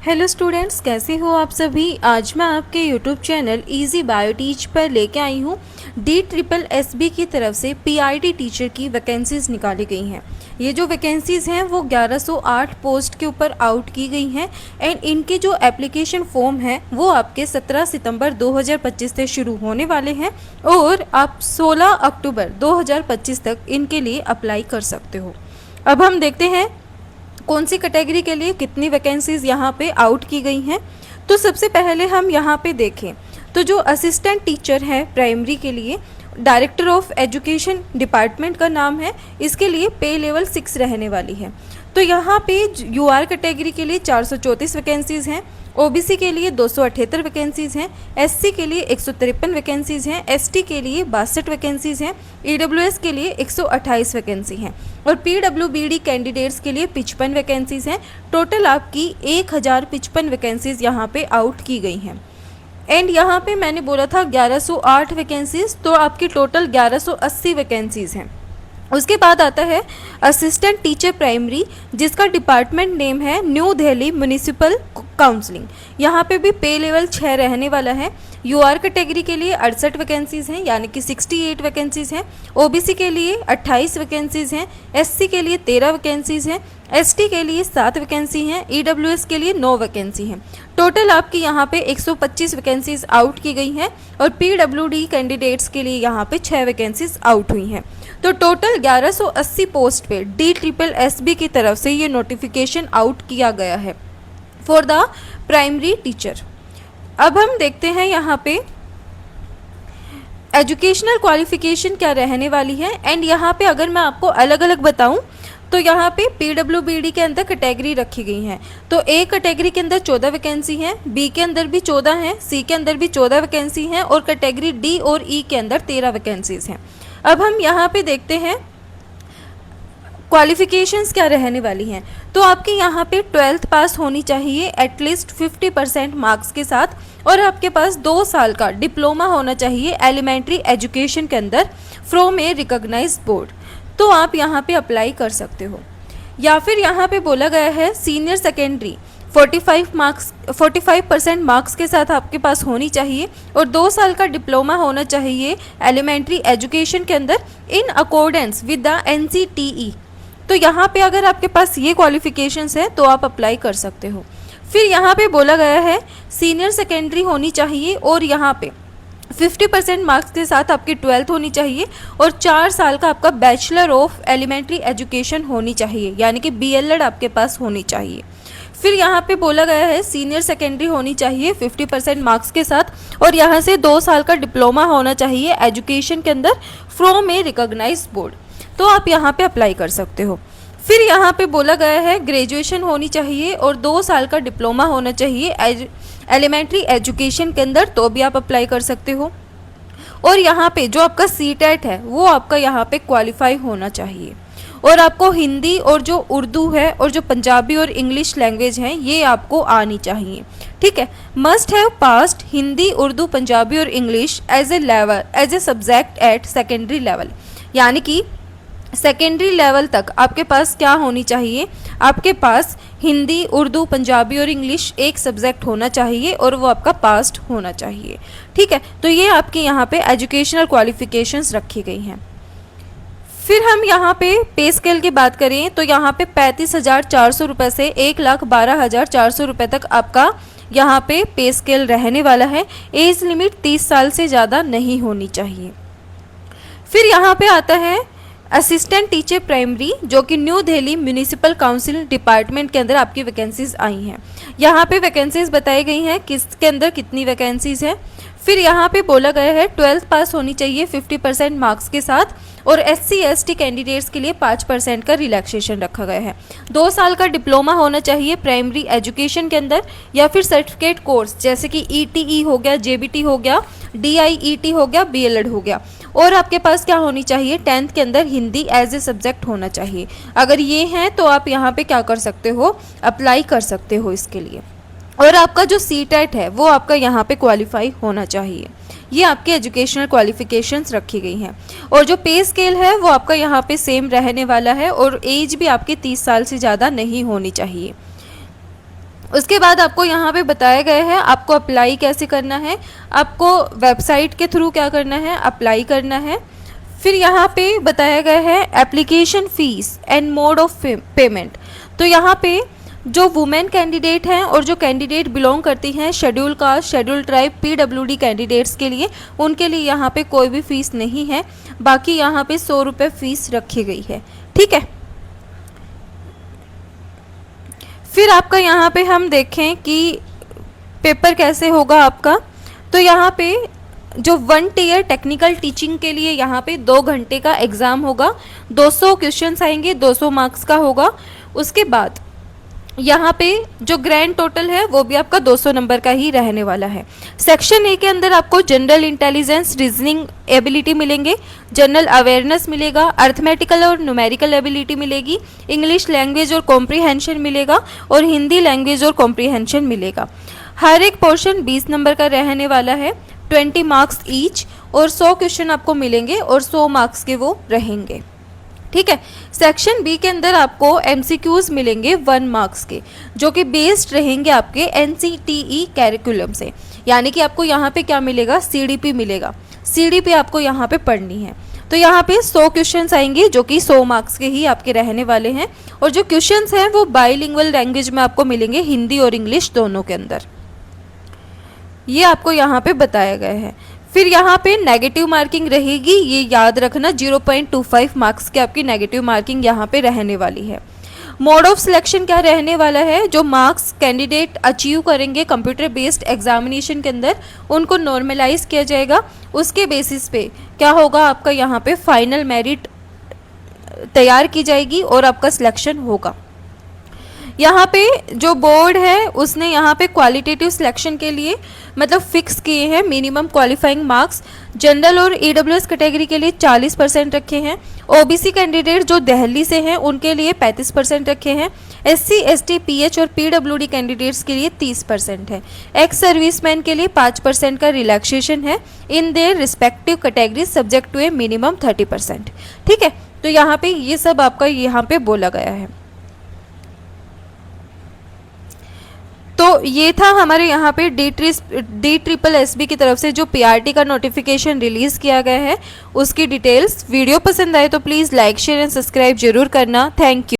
Hello students, कैसे हो आप सभी। आज मैं आपके YouTube channel easy bio teach पर लेके आई हूँ DSSB की तरफ से PRT टीचर की वैकेंसीज़ निकाली गई हैं। ये जो वैकेंसीज़ हैं वो 1108 पोस्ट के ऊपर आउट की गई हैं एंड इनके जो एप्लीकेशन फॉर्म है वो आपके 17 सितंबर 2025 से शुरू होने वाले हैं और आप 16 अक्टूबर 2025 तक इनके लिए अप्लाई कर सकते हो। अब हम देखते हैं कौन सी कैटेगरी के लिए कितनी वैकेंसीज़ यहाँ पे आउट की गई हैं। तो सबसे पहले हम यहाँ पे देखें तो जो असिस्टेंट टीचर है प्राइमरी के लिए, डायरेक्टर ऑफ एजुकेशन डिपार्टमेंट का नाम है, इसके लिए पे लेवल 6 रहने वाली है। तो यहाँ पे UR कैटेगरी के लिए 434 वैकेंसीज़ हैं, OBC के लिए 278 वैकेंसीज़ हैं, SC के लिए 153 वैकेंसीज़ हैं, ST के लिए 62 वैकेंसीज़ हैं, EWS के लिए 128 वैकेंसी हैं और PWBD कैंडिडेट्स के लिए 55 वैकेंसीज़ हैं। टोटल आपकी 1055 वैकेंसीज़ यहाँ पे आउट की गई हैं। एंड यहाँ पे मैंने बोला था 1108 वैकेंसीज़, तो आपकी टोटल 1180 वैकेंसीज़ हैं। उसके बाद आता है असिस्टेंट टीचर प्राइमरी, जिसका डिपार्टमेंट नेम है न्यू दिल्ली म्यूनिसिपल काउंसलिंग। यहाँ पे भी पे लेवल 6 रहने वाला है। UR कैटेगरी के लिए 68 वैकेंसीज़ हैं, यानी कि 68 वैकेंसीज़ हैं। OBC के लिए 28 वैकेंसीज़ हैं, SC के लिए 13 वैकेंसीज़ हैं, ST के लिए 7 वैकेंसी हैं, EWS के लिए 9 वैकेंसी हैं। टोटल आपकी यहाँ पे 125 वैकेंसीज़ आउट की गई हैं और PWD कैंडिडेट्स के लिए यहाँ पे 6 वैकेंसीज़ आउट हुई हैं। तो टोटल 1180 पोस्ट पे DSSB की तरफ से ये नोटिफिकेशन आउट किया गया है फॉर द प्राइमरी टीचर। अब हम देखते हैं यहाँ पे एजुकेशनल क्वालिफिकेशन क्या रहने वाली है। एंड यहाँ पे अगर मैं आपको अलग अलग बताऊँ तो यहाँ पे PWBD के अंदर कैटेगरी रखी गई हैं। तो A कैटेगरी के अंदर 14 वैकेंसी हैं, B के अंदर भी 14 हैं, C के अंदर भी 14 वैकेंसी हैं और कैटेगरी D और E के अंदर 13 वैकेंसीज हैं। अब हम यहाँ पे देखते हैं क्वालिफिकेशंस क्या रहने वाली हैं। तो आपके यहाँ पे 12th पास होनी चाहिए एटलीस्ट 50% मार्क्स के साथ और आपके पास 2 साल का डिप्लोमा होना चाहिए एलिमेंट्री एजुकेशन के अंदर फ्रॉम ए रिकॉग्नाइज्ड बोर्ड। तो आप यहाँ पे अप्लाई कर सकते हो। या फिर यहाँ पे बोला गया है सीनियर सेकेंडरी 45% मार्क्स के साथ आपके पास होनी चाहिए और 2 साल का डिप्लोमा होना चाहिए एलिमेंट्री एजुकेशन के अंदर in accordance with the NCTE। तो यहाँ पे अगर आपके पास ये क्वालिफिकेशंस है तो आप अप्लाई कर सकते हो। फिर यहाँ पे बोला गया है सीनियर सेकेंडरी होनी चाहिए और यहाँ पे 50% मार्क्स के साथ आपकी 12th होनी चाहिए और 4 साल का आपका बैचलर ऑफ एलिमेंट्री एजुकेशन होनी चाहिए, यानी कि BLED आपके पास होनी चाहिए। फिर यहाँ पे बोला गया है सीनियर सेकेंडरी होनी चाहिए 50% मार्क्स के साथ और यहाँ से 2 साल का डिप्लोमा होना चाहिए एजुकेशन के अंदर फ्रॉम ए रिकॉग्नाइज्ड बोर्ड। तो आप यहाँ पे अप्लाई कर सकते हो। फिर यहाँ पे बोला गया है ग्रेजुएशन होनी चाहिए और 2 साल का डिप्लोमा होना चाहिए एलिमेंट्री एजुकेशन के अंदर, तो भी आप अप्लाई कर सकते हो। और यहाँ पे जो आपका CTET है वो आपका यहाँ पे क्वालिफाई होना चाहिए और आपको हिंदी और जो उर्दू है और जो पंजाबी और इंग्लिश लैंग्वेज हैं ये आपको आनी चाहिए। ठीक है, must have passed Hindi, Urdu, Punjabi और English as a subject at secondary level, यानी कि सेकेंडरी लेवल तक आपके पास क्या होनी चाहिए, आपके पास हिंदी, उर्दू, पंजाबी और इंग्लिश एक सब्जेक्ट होना चाहिए और वो आपका पास्ड होना चाहिए। ठीक है, तो ये आपके यहाँ पे एजुकेशनल क्वालिफिकेशंस रखी गई हैं। फिर हम यहाँ पे स्केल की बात करें तो यहाँ पे 35,400 रुपये से 1,12,400 रुपये तक आपका यहाँ पे स्केल रहने वाला है। एज लिमिट 30 साल से ज़्यादा नहीं होनी चाहिए। फिर यहाँ पे आता है असिस्टेंट टीचर प्राइमरी, जो कि new Delhi municipal council department के अंदर आपकी वैकेंसीज आई हैं। यहाँ पे वैकेंसीज बताई गई हैं किसके अंदर कितनी वैकेंसीज हैं। फिर यहाँ पे बोला गया है 12th पास होनी चाहिए 50% मार्क्स के साथ और SC ST कैंडिडेट्स के लिए 5% का रिलैक्सेशन रखा गया है। 2 साल का डिप्लोमा होना चाहिए प्राइमरी एजुकेशन के अंदर या फिर सर्टिफिकेट कोर्स जैसे कि ETE हो गया, JBT हो गया, DIET हो गया, BLED हो गया। और आपके पास क्या होनी चाहिए, 10th के अंदर हिंदी एज ए सब्जेक्ट होना चाहिए। अगर ये है तो आप यहाँ पे क्या कर सकते हो, अप्लाई कर सकते हो इसके लिए। और आपका जो CTET है वो आपका यहाँ पे क्वालिफाई होना चाहिए। ये आपके एजुकेशनल क्वालिफिकेशंस रखी गई हैं। और जो पे स्केल है वो आपका यहाँ पे सेम रहने वाला है और एज भी आपकी 30 साल से ज़्यादा नहीं होनी चाहिए। उसके बाद आपको यहाँ पे बताया गया है आपको अप्लाई कैसे करना है, आपको वेबसाइट के थ्रू क्या करना है, अप्लाई करना है। फिर यहाँ पे बताया गया है application fees and mode of payment. तो यहाँ पे जो वुमेन कैंडिडेट हैं और जो कैंडिडेट बिलोंग करती हैं schedule caste, schedule tribe, PWD candidates के लिए, उनके लिए यहाँ पे कोई भी फ़ीस नहीं है। बाकी यहाँ पे 100 रुपये फ़ीस रखी गई है। ठीक है। फिर आपका यहाँ पे हम देखें कि पेपर कैसे होगा आपका। तो यहाँ पे जो 1 ईयर टेक्निकल टीचिंग के लिए यहाँ पे 2 घंटे का एग्ज़ाम होगा, 200 क्वेश्चंस आएंगे, 200 मार्क्स का होगा। उसके बाद यहाँ पे जो ग्रैंड टोटल है वो भी आपका 200 नंबर का ही रहने वाला है। सेक्शन ए के अंदर आपको जनरल इंटेलिजेंस, रीजनिंग एबिलिटी मिलेंगे, जनरल अवेयरनेस मिलेगा, अर्थमेटिकल और न्यूमेरिकल एबिलिटी मिलेगी, इंग्लिश लैंग्वेज और कॉम्प्रीहेंशन मिलेगा और हिंदी लैंग्वेज और कॉम्प्रीहेंशन मिलेगा। हर एक पोर्शन 20 नंबर का रहने वाला है, 20 मार्क्स ईच, और 100 क्वेश्चन आपको मिलेंगे और 100 मार्क्स के वो रहेंगे। ठीक है। सेक्शन बी के अंदर आपको एमसीक्यूज मिलेंगे 1 मार्क्स के, जो कि बेस्ड रहेंगे आपके एनसीटीई कैरिकुलम से। यानी कि आपको यहाँ पे क्या मिलेगा, सीडीपी मिलेगा। सीडीपी आपको यहाँ पे पढ़नी है। तो यहाँ पे 100 क्वेश्चंस आएंगे जो कि 100 मार्क्स के ही आपके रहने वाले हैं। और जो क्वेश्चंस हैं वो बाइलिंगुअल लैंग्वेज में आपको मिलेंगे, हिंदी और इंग्लिश दोनों के अंदर। ये आपको यहाँ पे बताया गया है। फिर यहाँ पे नेगेटिव मार्किंग रहेगी, ये याद रखना, 0.25 मार्क्स की आपकी नेगेटिव मार्किंग यहाँ पे रहने वाली है। मोड ऑफ सिलेक्शन क्या रहने वाला है, जो मार्क्स कैंडिडेट अचीव करेंगे कंप्यूटर बेस्ड एग्जामिनेशन के अंदर उनको नॉर्मलाइज किया जाएगा। उसके बेसिस पे क्या होगा, आपका यहाँ पे फाइनल मेरिट तैयार की जाएगी और आपका सिलेक्शन होगा। यहाँ पे जो बोर्ड है उसने यहाँ पे क्वालिटेटिव सिलेक्शन के लिए मतलब फिक्स किए हैं मिनिमम क्वालिफाइंग मार्क्स। जनरल और ईडब्ल्यूएस कैटेगरी के लिए 40% रखे हैं। ओबीसी कैंडिडेट जो दिल्ली से हैं उनके लिए 35% रखे हैं। एससी, एसटी, पीएच और पीडब्ल्यूडी कैंडिडेट्स के लिए 30% है। एक्स सर्विसमैन के लिए 5% का रिलैक्सेशन है in their respective category subject to a minimum 30%। ठीक है। तो यहाँ पे ये सब आपका यहाँ पे बोला गया है। तो ये था हमारे यहाँ पे DSSB की तरफ से जो पीआरटी का नोटिफिकेशन रिलीज़ किया गया है उसकी डिटेल्स। वीडियो पसंद आए तो please like, share and subscribe जरूर करना। Thank you.